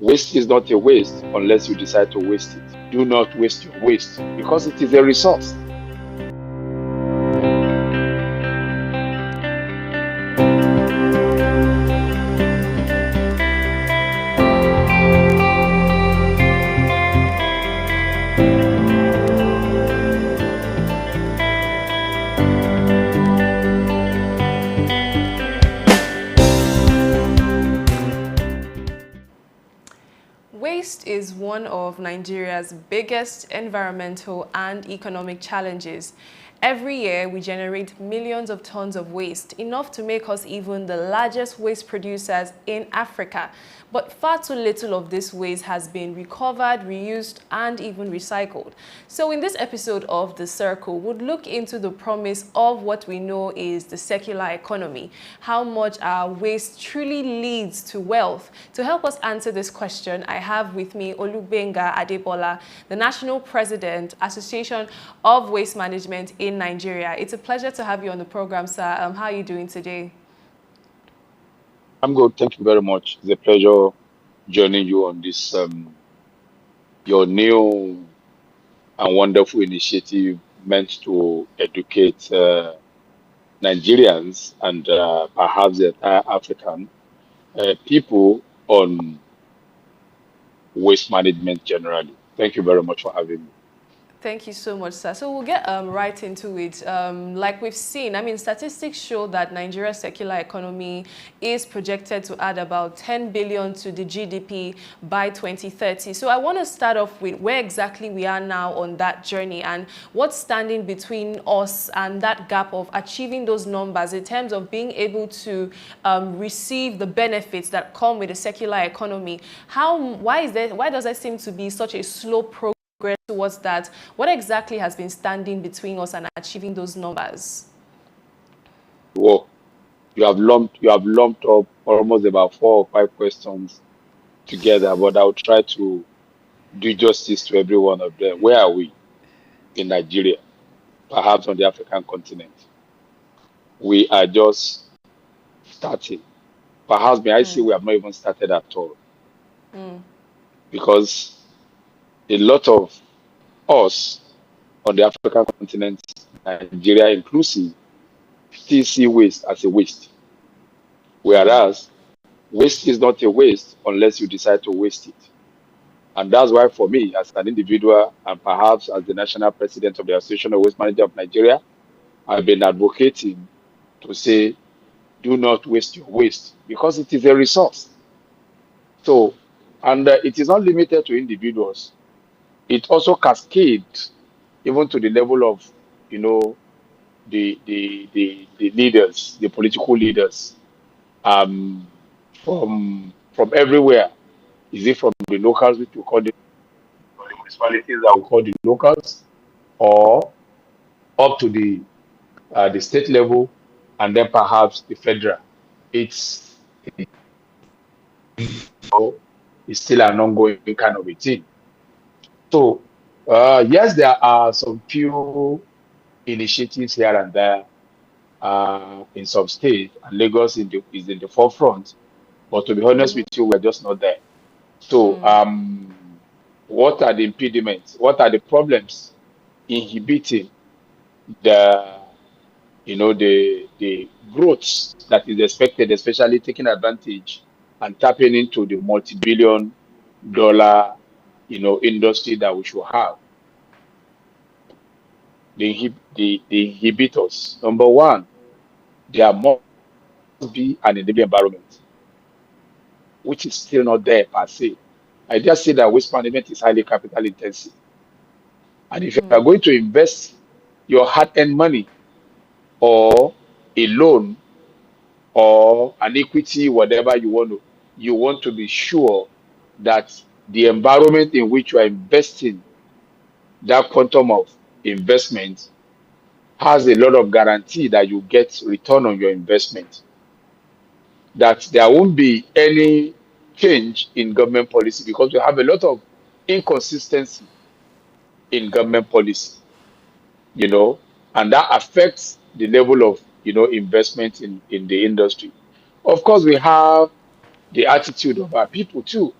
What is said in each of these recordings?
Waste is not a waste unless you decide to waste it. Do not waste your waste because it is a resource. Waste is one of Nigeria's biggest environmental and economic challenges. Every year, we generate millions of tons of waste, enough to make us even the largest waste producers in Africa. But far too little of this waste has been recovered, reused, and even recycled. So in this episode of The Circle, we'll look into the promise of what we know is the circular economy, how much our waste truly leads to wealth. To help us answer this question, I have with me Olubenga Adebola, the National President, Association of Waste Management in Nigeria. It's a pleasure to have you on the program, sir. How are you doing today? I'm good. Thank you very much. It's a pleasure joining you on this your new and wonderful initiative meant to educate Nigerians and perhaps the entire African people on waste management generally. Thank you very much for having me. Thank you so much, sir. So we'll get right into it. Like we've seen, I mean, statistics show that Nigeria's circular economy is projected to add about 10 billion to the GDP by 2030. So I want to start off with where exactly we are now on that journey and what's standing between us and that gap of achieving those numbers in terms of being able to receive the benefits that come with the circular economy. Why does there seem to be such a slow progress towards that? What exactly has been standing between us and achieving those numbers? Well, you have lumped up almost about 4 or 5 questions together, but I'll try to do justice to every one of them. Where are we in Nigeria? Perhaps on the African continent. We are just starting. Perhaps may I say we have not even started at all because a lot of us on the African continent, Nigeria inclusive, still see waste as a waste. Whereas waste is not a waste unless you decide to waste it. And that's why for me, as an individual and perhaps as the national president of the Association of Waste Managers of Nigeria, I've been advocating to say, do not waste your waste because it is a resource. So, and it is not limited to individuals. It also cascades even to the level of, you know, the leaders, the political leaders, um, from everywhere. Is it from the locals, which we call the municipalities that we call the locals, or up to the state level, and then perhaps the federal? It's it's still an ongoing kind of a thing. So yes, there are some few initiatives here and there in some states, and Lagos is in the forefront. But to be honest with you, we're just not there. So, what are the impediments? What are the problems inhibiting the the growth that is expected, especially taking advantage and tapping into the multi-billion dollar industry that we should have? The inhibitors. Number one, there must be an enabling environment, which is still not there per se. I just say that waste management is highly capital intensive. And if you are going to invest your hard-earned money or a loan or an equity, whatever you want to be sure that the environment in which you are investing that quantum of investment has a lot of guarantee that you get return on your investment, that there won't be any change in government policy because we have a lot of inconsistency in government policy, and that affects the level of investment in the industry. Of course, we have the attitude of our people too.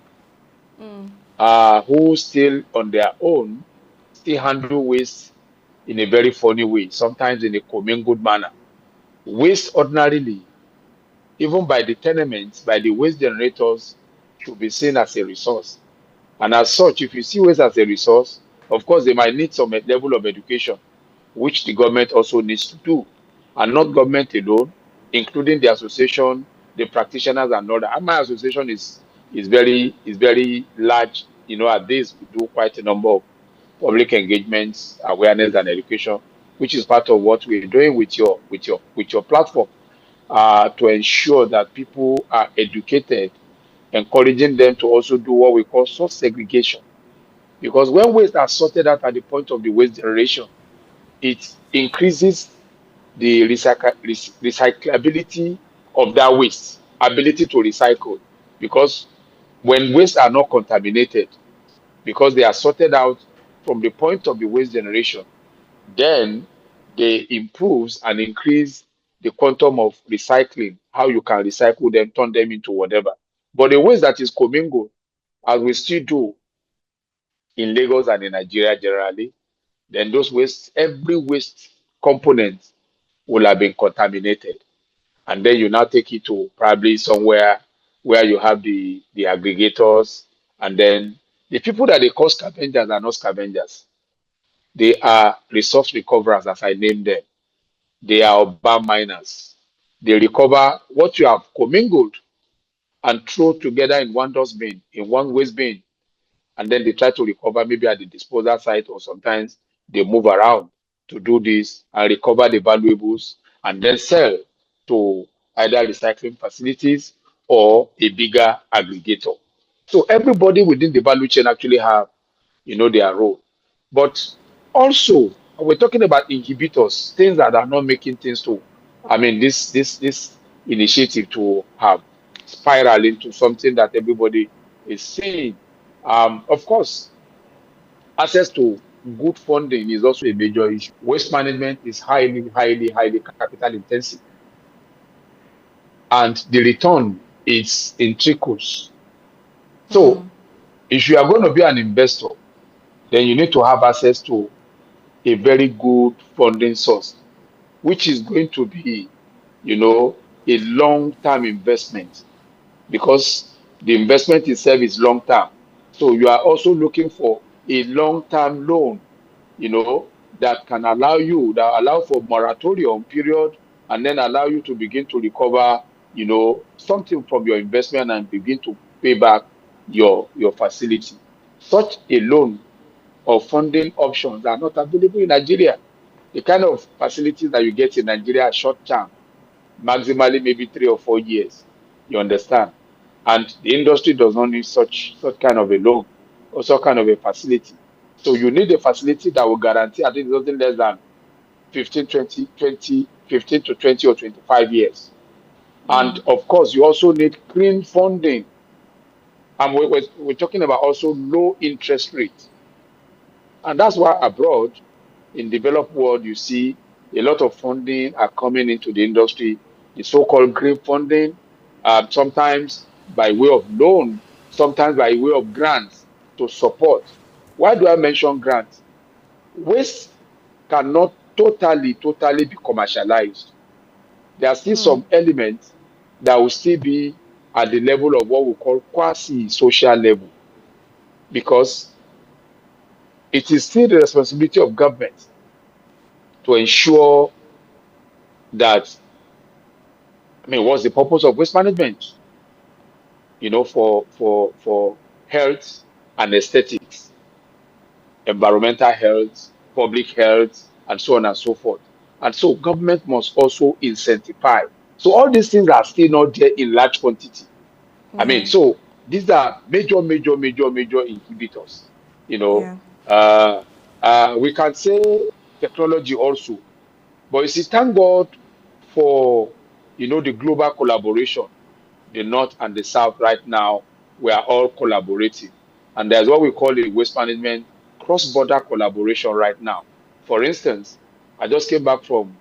who still on their own still handle waste in a very funny way, sometimes in a commingled manner. Waste ordinarily, even by the tenements, by the waste generators, should be seen as a resource. And as such, if you see waste as a resource, of course, they might need some level of education, which the government also needs to do. And not government alone, including the association, the practitioners and all that. And my association is very large. At this we do quite a number of public engagements, awareness and education, which is part of what we're doing with your platform, to ensure that people are educated, encouraging them to also do what we call source segregation. Because when waste are sorted out at the point of the waste generation, it increases the recyclability of that waste, ability to recycle. Because when waste are not contaminated, because they are sorted out from the point of the waste generation, then they improves and increase the quantum of recycling, how you can recycle them, turn them into whatever. But the waste that is commingled, as we still do in Lagos and in Nigeria generally, then those waste, every waste component will have been contaminated. And then you now take it to probably somewhere where you have the aggregators, and then the people that they call scavengers are not scavengers. They are resource recoverers, as I named them. They are urban miners. They recover what you have commingled and throw together in one dustbin, in one waste bin, and then they try to recover maybe at the disposal site, or sometimes they move around to do this and recover the valuables and then sell to either recycling facilities or a bigger aggregator. So everybody within the value chain actually have their role. But also, we're talking about inhibitors, things that are not making things to, I mean, this initiative to have spiral into something that everybody is seeing. Of course, access to good funding is also a major issue. Waste management is highly, highly, highly capital intensive, and the return is in trickles. So, if you are going to be an investor, then you need to have access to a very good funding source, which is going to be, a long-term investment, because the investment itself is long-term. So you are also looking for a long-term loan, that allow for moratorium period, and then allow you to begin to recover, something from your investment and begin to pay back your facility. Such a loan or funding options are not available in Nigeria. The kind of facilities that you get in Nigeria are short term, maximally maybe 3 or 4 years. You understand? And the industry does not need such kind of a loan or such kind of a facility. So you need a facility that will guarantee at least nothing less than 15, 15 to 20 or 25 years. And of course, you also need clean funding. And we're talking about also low interest rates. And that's why abroad, in developed world, you see a lot of funding are coming into the industry, the so-called green funding, sometimes by way of loan, sometimes by way of grants to support. Why do I mention grants? Waste cannot totally be commercialized. There are still some elements that will still be at the level of what we call quasi-social level, because it is still the responsibility of government to ensure that, I mean, what's the purpose of waste management? For health and aesthetics, environmental health, public health, and so on and so forth. And so government must also incentivize. So all these things are still not there in large quantity. I mean, Yeah. so these are major inhibitors. You know, Yeah. uh, we can say technology also, but you see, thank God for the global collaboration. The North and the South right now, we are all collaborating. And there's what we call a waste management cross-border collaboration right now. For instance, I just came back from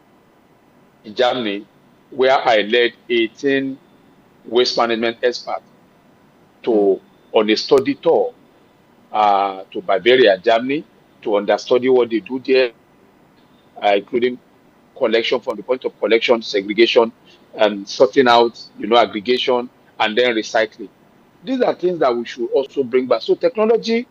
Germany, where I led 18 waste management experts to on a study tour to Bavaria, Germany, to understudy what they do there, including collection from the point of collection, segregation, and sorting out, aggregation, and then recycling. These are things that we should also bring back. So technology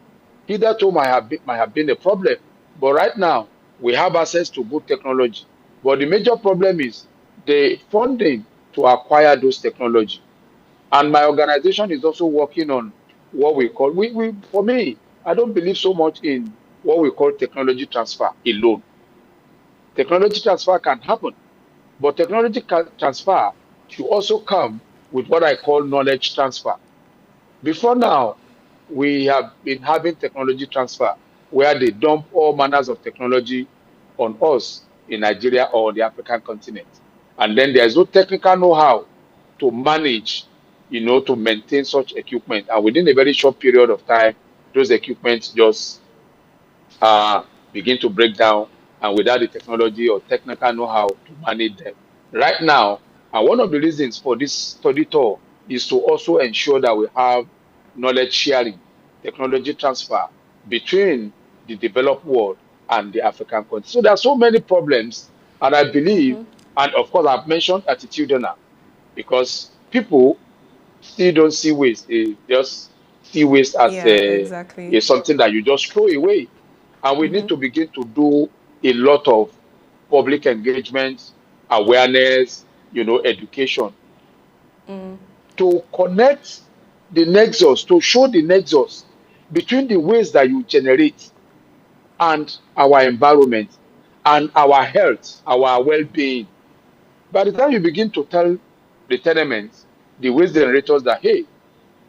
hitherto might have been a problem, but right now we have access to good technology. But the major problem is the funding to acquire those technology. And my organization is also working on what we call we for me, I don't believe so much in what we call technology transfer alone. Technology transfer can happen, but transfer should also come with what I call knowledge transfer. Before now, we have been having technology transfer where they dump all manners of technology on us in Nigeria or the African continent. And then there's no technical know-how to manage, to maintain such equipment. And within a very short period of time, those equipments just begin to break down, and without the technology or technical know-how to manage them. Right now, and one of the reasons for this study tour is to also ensure that we have knowledge sharing, technology transfer between the developed world and the African country. So there are so many problems, and I believe, and of course, I've mentioned attitudinal because people still don't see waste. They just see waste as Yeah, exactly. a something that you just throw away. And we need to begin to do a lot of public engagement, awareness, education to connect the nexus, to show the nexus between the waste that you generate and our environment and our health, our well-being. By the time you begin to tell the tenements, the waste generators that, hey,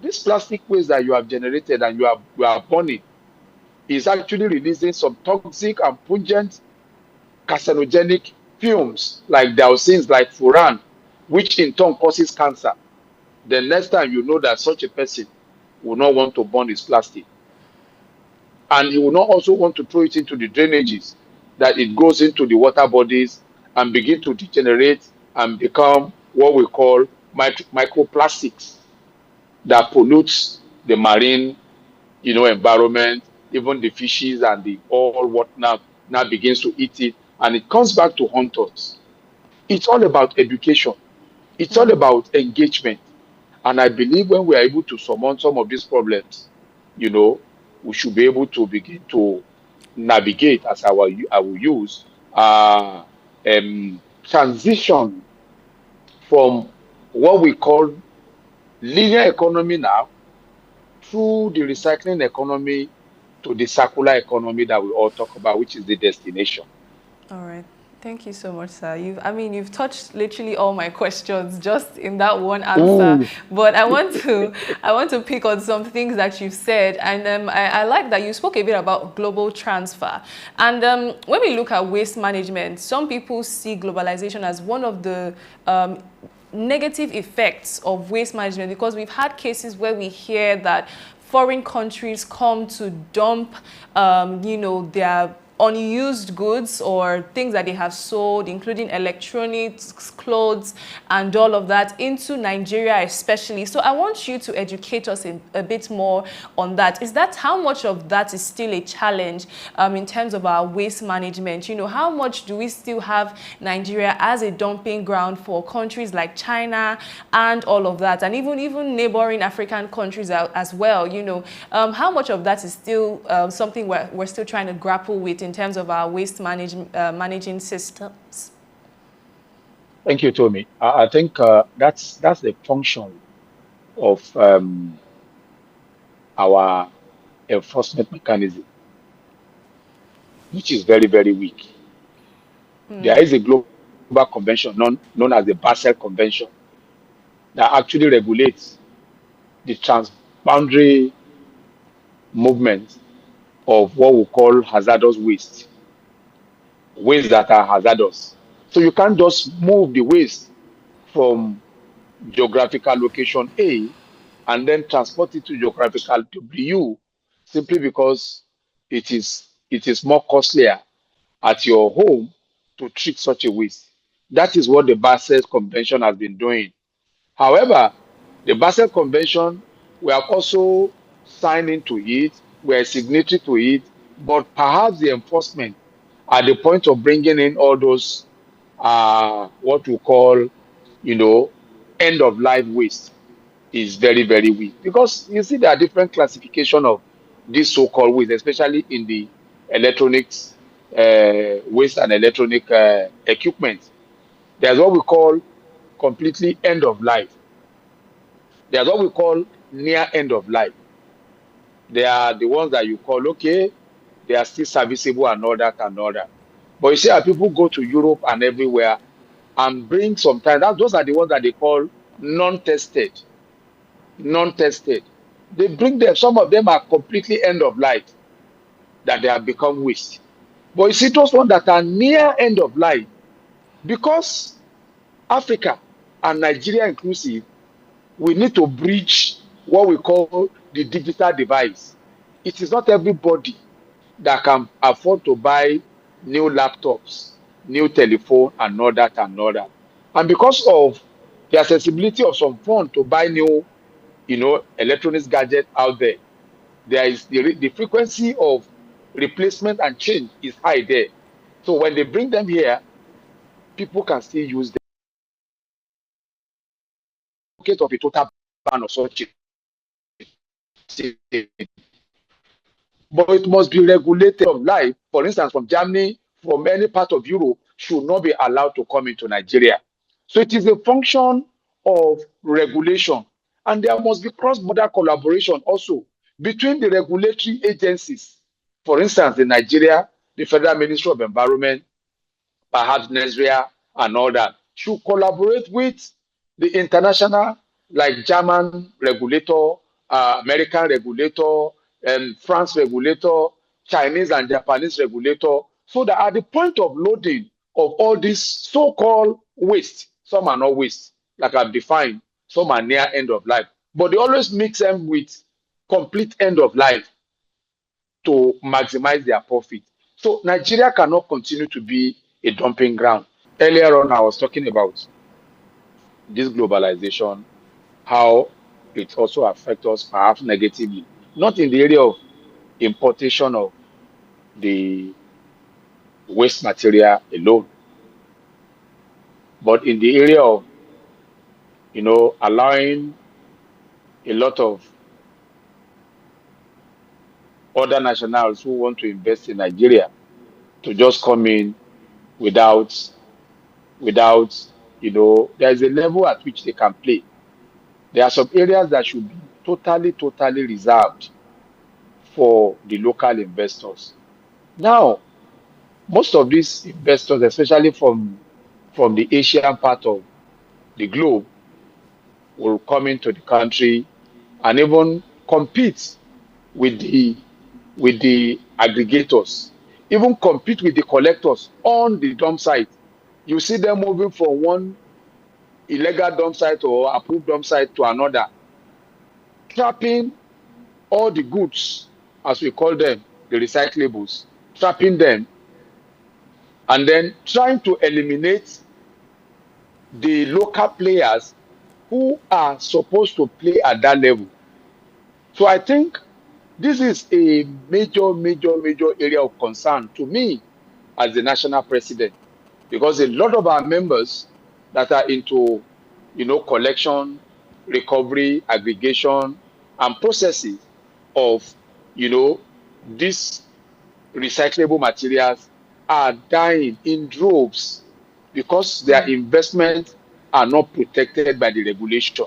this plastic waste that you have generated and you are burning is actually releasing some toxic and pungent carcinogenic fumes like dioxins, like furan, which in turn causes cancer. The next time you know that such a person will not want to burn his plastic. And he will not also want to throw it into the drainages, that it goes into the water bodies and begin to degenerate and become what we call microplastics that pollutes the marine, environment, even the fishes and the all what now begins to eat it, and it comes back to haunt us. It's all about education. It's all about engagement. And I believe when we are able to surmount some of these problems, you know, we should be able to begin to navigate, as I will use, transition from what we call linear economy now through the recycling economy to the circular economy that we all talk about, which is the destination. All right. Thank you so much, sir. You've touched literally all my questions just in that one answer. Ooh. But I want to pick on some things that you've said, and I like that you spoke a bit about global transfer. And when we look at waste management, some people see globalization as one of the negative effects of waste management, because we've had cases where we hear that foreign countries come to dump, their unused goods or things that they have sold, including electronics, clothes, and all of that into Nigeria especially. So I want you to educate us a bit more on that. Is that how much of that is still a challenge in terms of our waste management? How much do we still have Nigeria as a dumping ground for countries like China and all of that, and even neighboring African countries as well? How much of that is still something we're still trying to grapple with in terms of our waste managing systems? Thank you, Tommy. I think that's the function of our enforcement mechanism, which is very, very weak. There is a global convention known as the Basel Convention that actually regulates the transboundary movement of what we call hazardous waste, waste that are hazardous. So you can't just move the waste from geographical location A and then transport it to geographical W simply because it is more costlier at your home to treat such a waste. That is what the Basel Convention has been doing. However, the Basel Convention, we have also signed into it, were signatory to it, but perhaps the enforcement at the point of bringing in all those what we call, you know, end of life waste is very, very weak. Because you see, there are different classification of this so-called waste, especially in the electronics waste and electronic equipment. There's what we call completely end of life. There's what we call near end of life. They are the ones that you call, okay, they are still serviceable and all that and all that. But you see how people go to Europe and everywhere and bring sometimes those are the ones that they call non-tested. Non-tested. They bring them, some of them are completely end of life, that they have become waste. But you see, those ones that are near end of life, because Africa and Nigeria inclusive, we need to bridge what we call the digital device. It is not everybody that can afford to buy new laptops, new telephone, and all that and all that. And because of the accessibility of some phone to buy new, electronics gadget out there, there is the frequency of replacement and change is high there. So when they bring them here, people can still use them. In case of a total ban of such a, but it must be regulated of life. For instance, from Germany, from any part of Europe, should not be allowed to come into Nigeria. So it is a function of regulation. And there must be cross-border collaboration also between the regulatory agencies. For instance, in Nigeria, the Federal Ministry of Environment, perhaps Nigeria and all that, should collaborate with the international, like German regulator, American regulator, France regulator, Chinese and Japanese regulator, so that at the point of loading of all this so-called waste, some are not waste, like I've defined, some are near end of life, but they always mix them with complete end of life to maximize their profit. So Nigeria cannot continue to be a dumping ground. Earlier on, I was talking about this globalization, how it also affects us perhaps negatively, not in the area of importation of the waste material alone, but in the area of, allowing a lot of other nationals who want to invest in Nigeria to just come in without, without, there's a level at which they can play. There are some areas that should be totally, totally reserved for the local investors. Now, most of these investors, especially from the Asian part of the globe, will come into the country and even compete with the aggregators, even compete with the collectors on the dump site. You see them moving from one illegal dump site or approved dump site to another, trapping all the goods, as we call them, the recyclables, trapping them, and then trying to eliminate the local players who are supposed to play at that level. So I think this is a major, major, major area of concern to me as the national president, because a lot of our members that are into, collection, recovery, aggregation, and processes of, these recyclable materials are dying in droves because their investments are not protected by the regulation.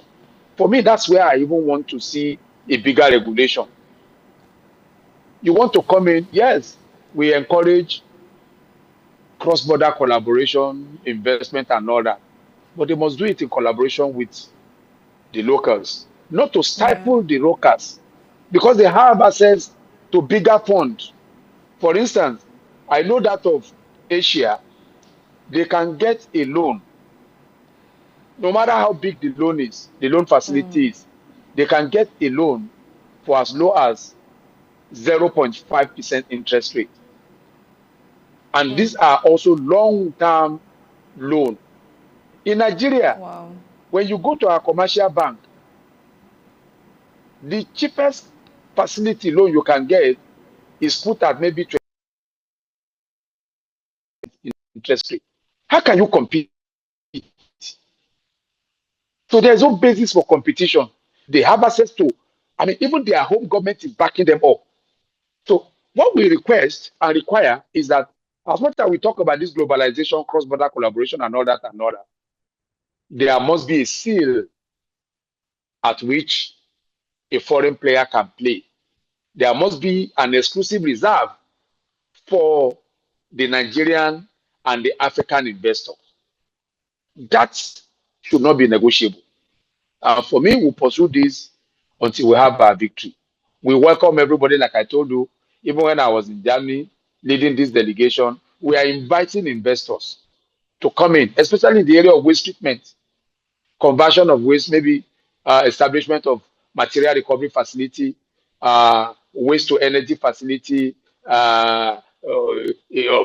For me, that's where I even want to see a bigger regulation. You want to come in, yes, we encourage cross-border collaboration, investment, and all that, but they must do it in collaboration with the locals, not to Yeah. stifle the locals because they have access to bigger funds. For instance, I know that of Asia, they can get a loan, no matter how big the loan is, the loan facility is, they can get a loan for as low as 0.5% interest rate. And these are also long-term loan. In Nigeria, Wow. when you go to a commercial bank, the cheapest facility loan you can get is put at maybe 20 interest rate. How can you compete? So there's no basis for competition. They have access to, I mean, even their home government is backing them up. So what we request and require is that as much as we talk about this globalization, cross-border collaboration and all that, there must be a seal at which a foreign player can play. There must be an exclusive reserve for the Nigerian and the African investor. That should not be negotiable. For me, we'll pursue this until we have our victory. We welcome everybody, like I told you, even when I was in Germany leading this delegation, we are inviting investors to come in, especially in the area of waste treatment, conversion of waste, maybe establishment of material recovery facility, waste to energy facility, of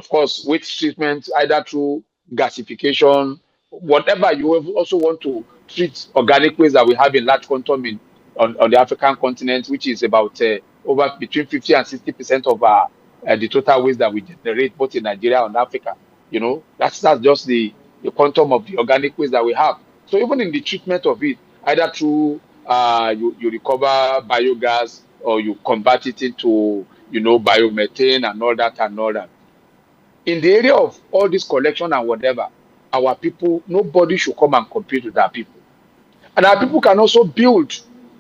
course, waste treatment, either through gasification, whatever you also want to treat organic waste that we have in large quantum on the African continent, which is about over between 50 and 60% of the total waste that we generate both in Nigeria and Africa. That's just the quantum of the organic waste that we have. So even in the treatment of it, either through you recover biogas or you convert it into biomethane and all that. In the area of all this collection and whatever, our people, nobody should come and compete with our people. And our people can also build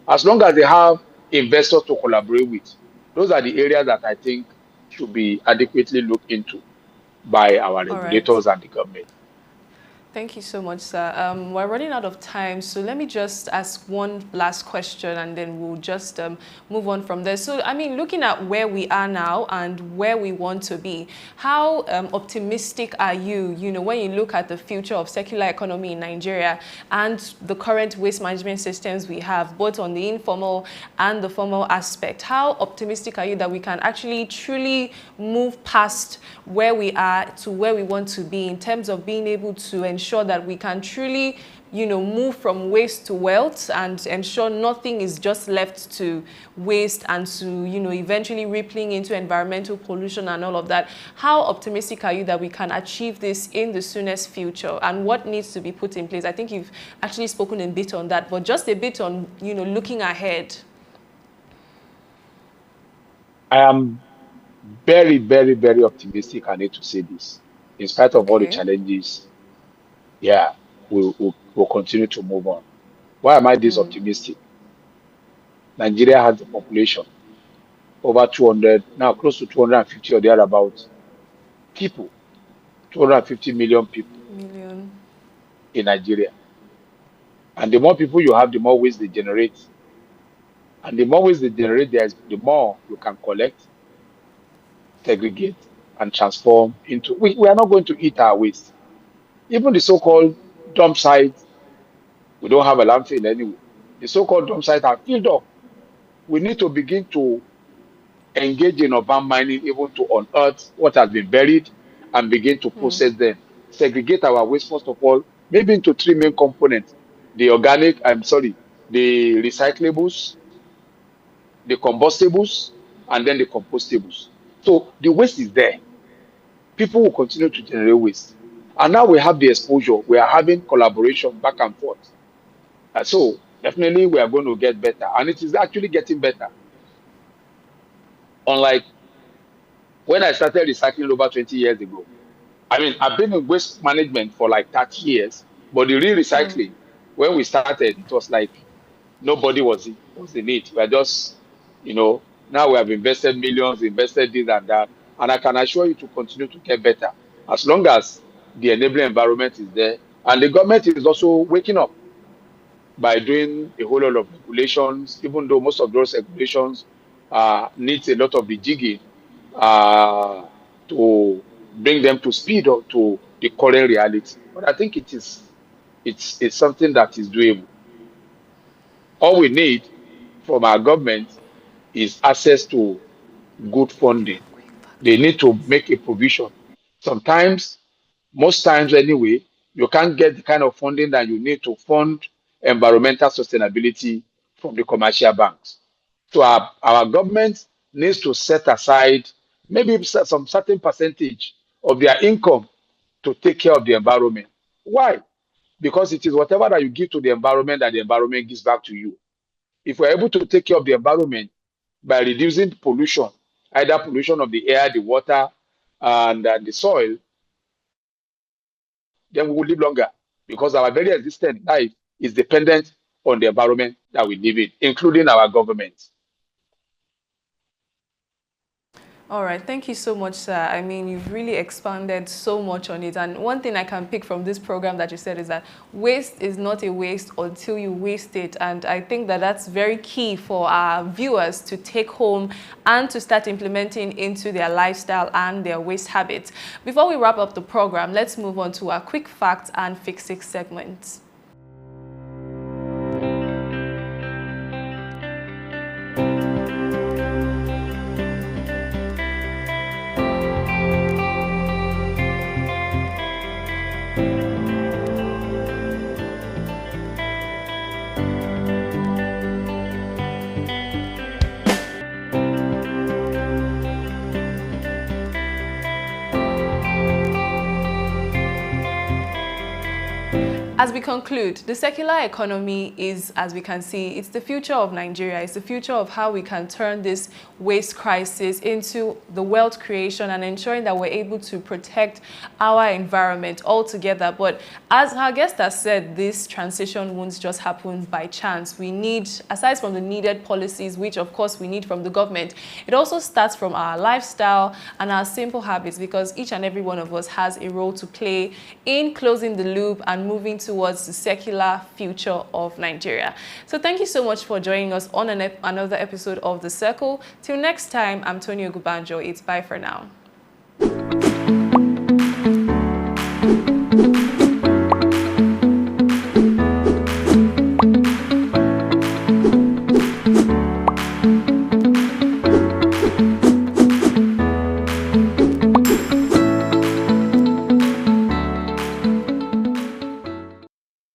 as long as they have investors to collaborate with. Those are the areas that I think should be adequately looked into by our All right. regulators and the government. Thank you so much, sir. We're running out of time, so let me just ask one last question and then we'll just move on from there. So, I mean, looking at where we are now and where we want to be, how optimistic are you, when you look at the future of circular economy in Nigeria and the current waste management systems we have, both on the informal and the formal aspect? How optimistic are you that we can actually truly move past where we are to where we want to be in terms of being able to ensure that we can truly, move from waste to wealth and ensure nothing is just left to waste and to, eventually rippling into environmental pollution and all of that? How optimistic are you that we can achieve this in the soonest future, and what needs to be put in place? I think you've actually spoken a bit on that, but just a bit on, looking ahead. I am very, very, very optimistic. I need to say this. In spite of all the Okay. challenges, yeah, we'll continue to move on. Why am I this optimistic? Nigeria has the population over 200, now close to 250 or thereabouts people, 250 million people Million. in Nigeria. And the more people you have, the more waste they generate. And the more waste they generate, the more you can collect, segregate, and transform into. We are not going to eat our waste. Even the so-called dump sites, we don't have a landfill anyway. The so-called dump sites are filled up. We need to begin to engage in urban mining, even to unearth what has been buried and begin to process them. Segregate our waste, first of all, maybe into three main components: the organic, I'm sorry, the recyclables, the combustibles, and then the compostables. So the waste is there. People will continue to generate waste. And now we have the exposure. We are having collaboration back and forth. So definitely we are going to get better. And it is actually getting better. Unlike when I started recycling over 20 years ago. I mean, I've been in waste management for like 30 years, but the real recycling, when we started, it was like nobody was in it. We are just, now we have invested millions, invested this and that. And I can assure you to continue to get better as long as the enabling environment is there. And the government is also waking up by doing a whole lot of regulations, even though most of those regulations needs a lot of rejigging to bring them to speed or to the current reality. But I think it's something that is doable. All we need from our government is access to good funding. They need to make a provision. Sometimes, most times anyway, you can't get the kind of funding that you need to fund environmental sustainability from the commercial banks. So our government needs to set aside maybe some certain percentage of their income to take care of the environment. Why? Because it is whatever that you give to the environment that the environment gives back to you. If we're able to take care of the environment by reducing pollution, either pollution of the air, the water, and the soil, then we will live longer because our very existence life is dependent on the environment that we live in, including our government. All right, thank you so much, sir. I mean, you've really expanded so much on it. And one thing I can pick from this program that you said is that waste is not a waste until you waste it. And I think that that's very key for our viewers to take home and to start implementing into their lifestyle and their waste habits. Before we wrap up the program, let's move on to our quick facts and fix it segment. As we conclude, the circular economy is, as we can see, it's the future of Nigeria. It's the future of how we can turn this waste crisis into the wealth creation and ensuring that we're able to protect our environment altogether. But as our guest has said, this transition won't just happen by chance. We need, aside from the needed policies, which of course we need from the government, it also starts from our lifestyle and our simple habits, because each and every one of us has a role to play in closing the loop and moving towards the secular future of Nigeria. So thank you so much for joining us on another episode of The Circle. Till next time, I'm Tony Ogubanjo. It's bye for now.